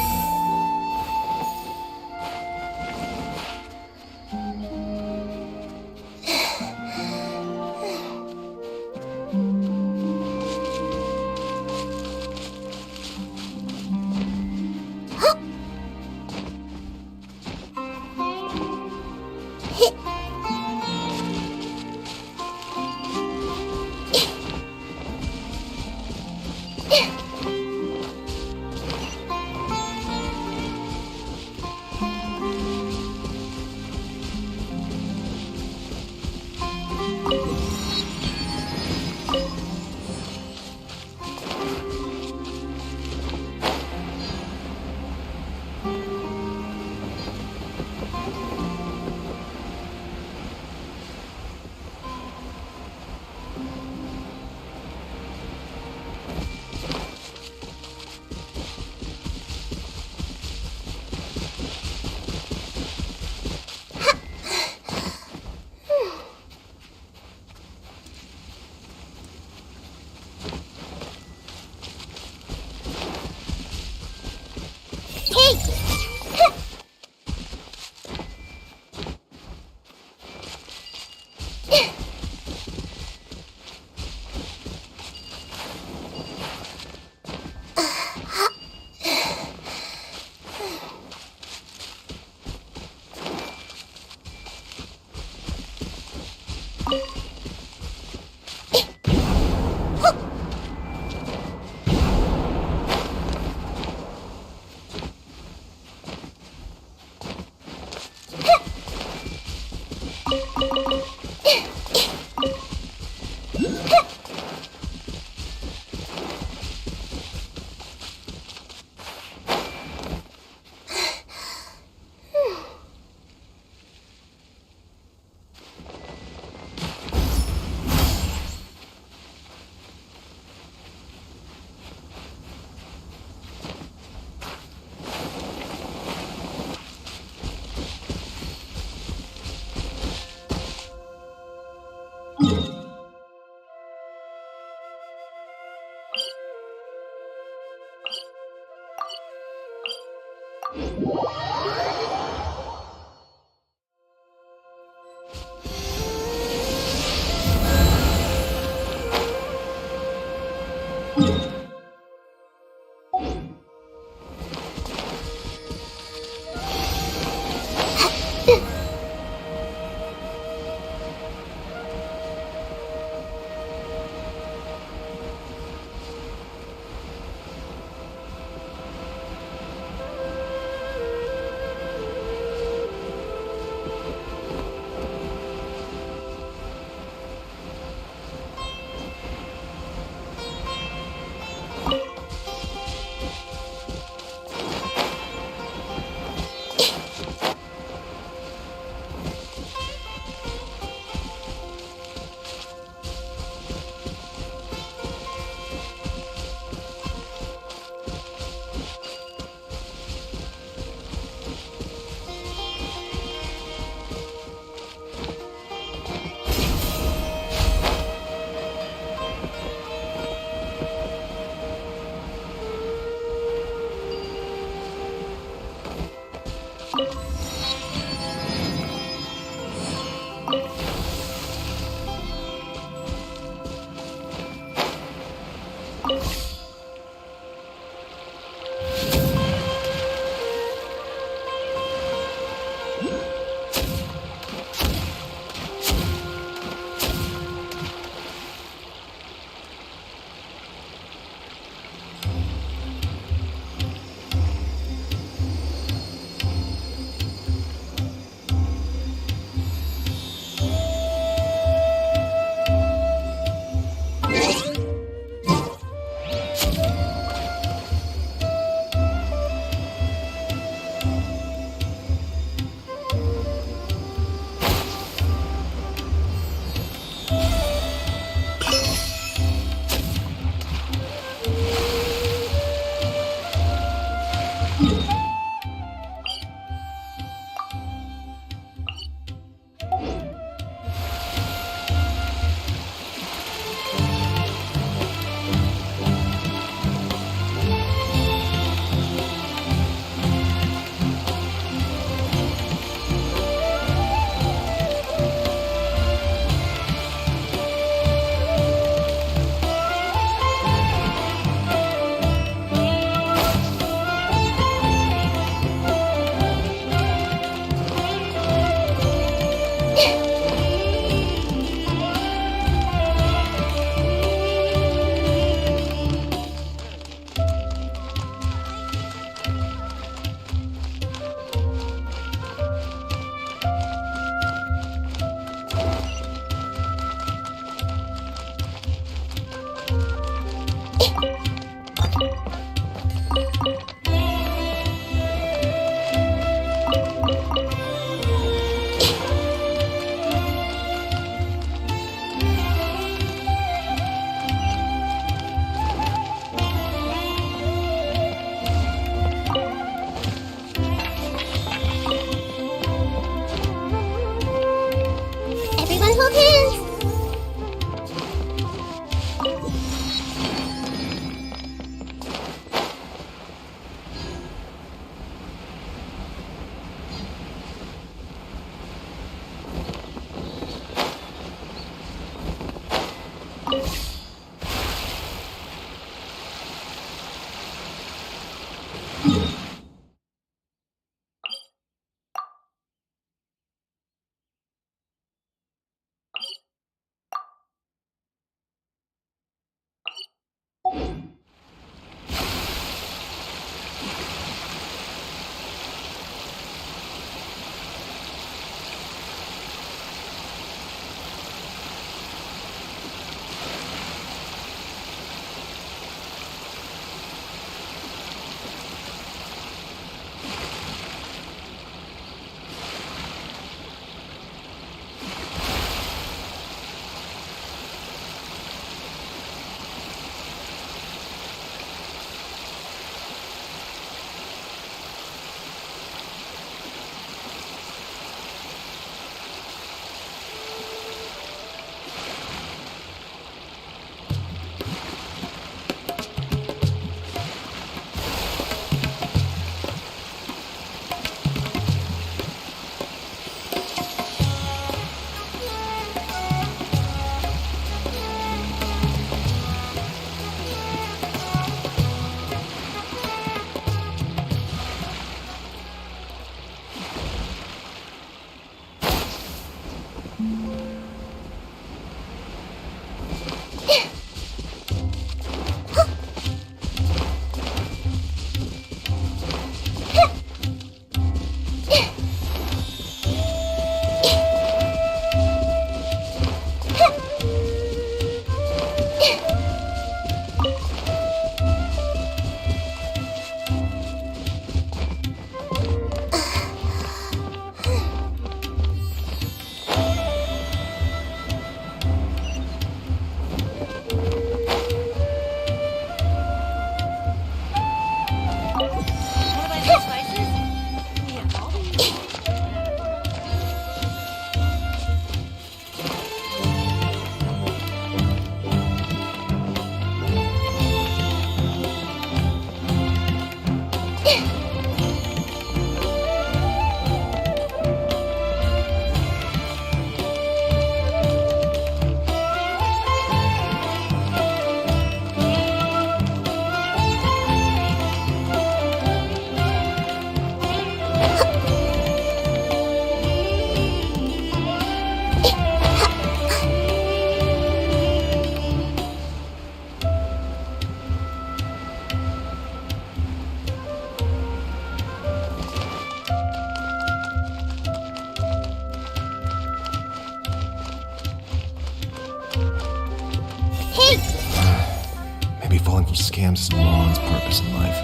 of scams is Milan's purpose in life.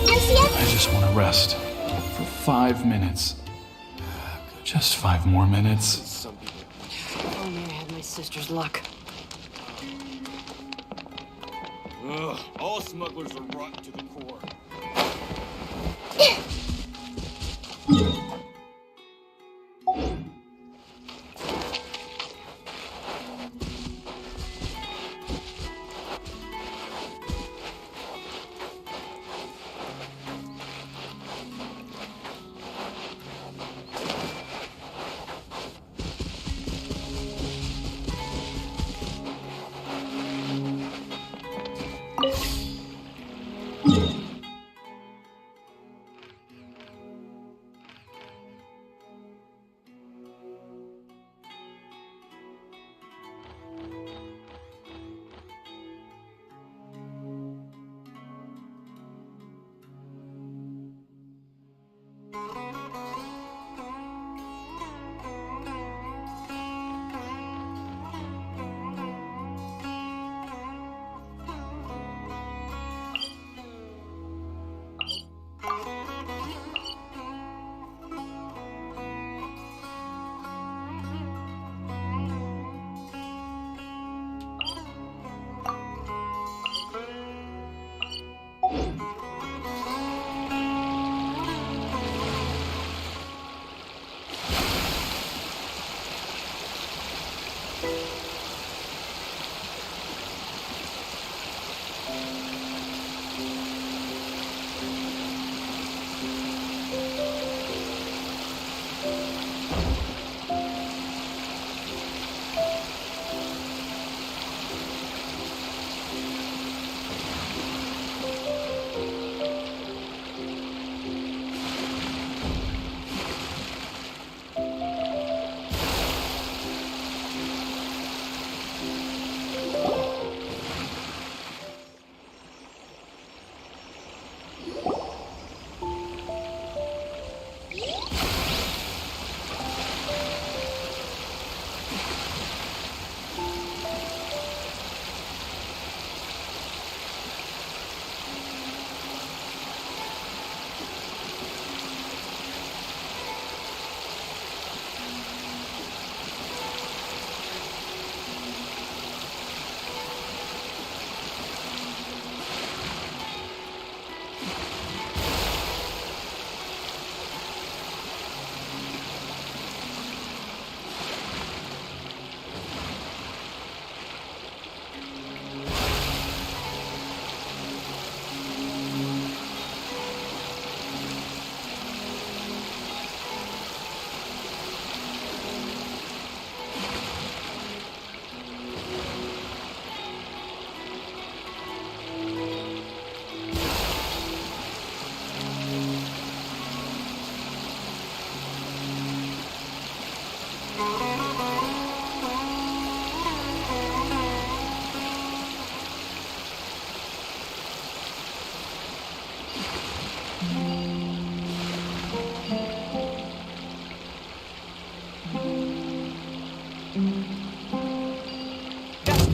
MCS? I just want to rest for 5 minutes. Just 5 more minutes. Oh, may I have my sister's luck? Ugh, all smugglers are rotten to the core.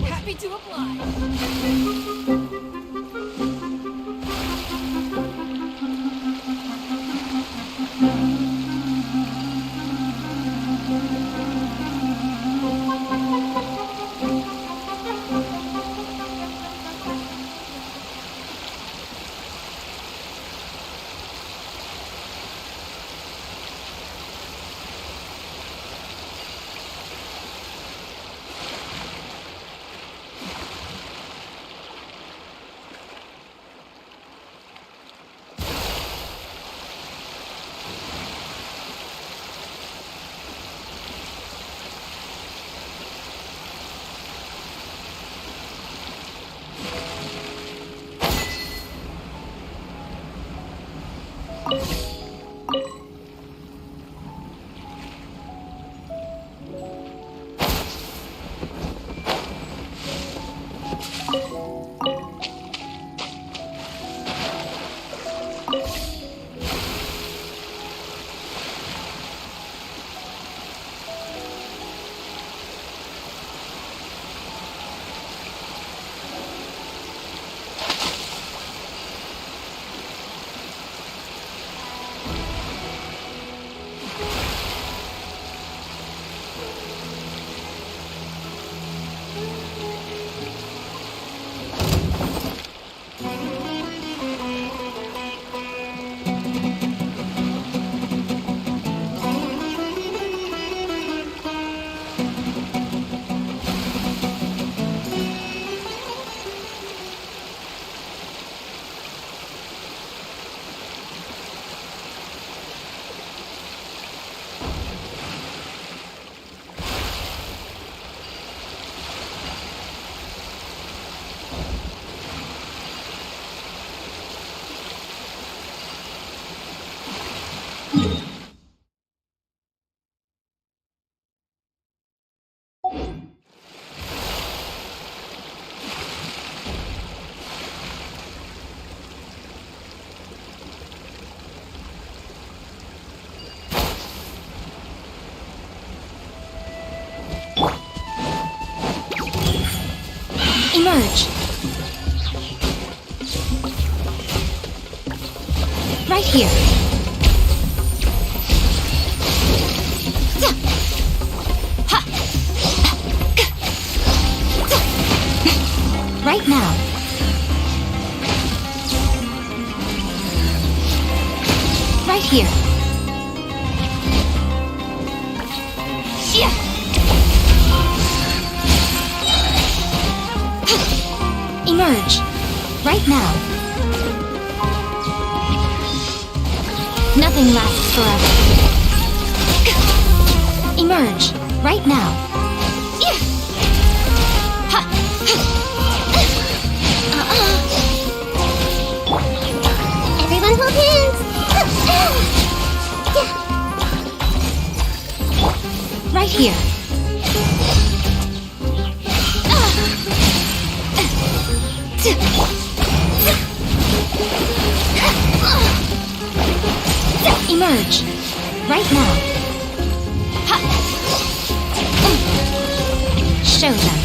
Happy to apply. Emerge. Right here. Right now. Right here. Yeah. Emerge. Right now. Nothing lasts forever. Emerge. Right now. Yeah. Everyone hold hands. Right here. Emerge. Right now. Show them.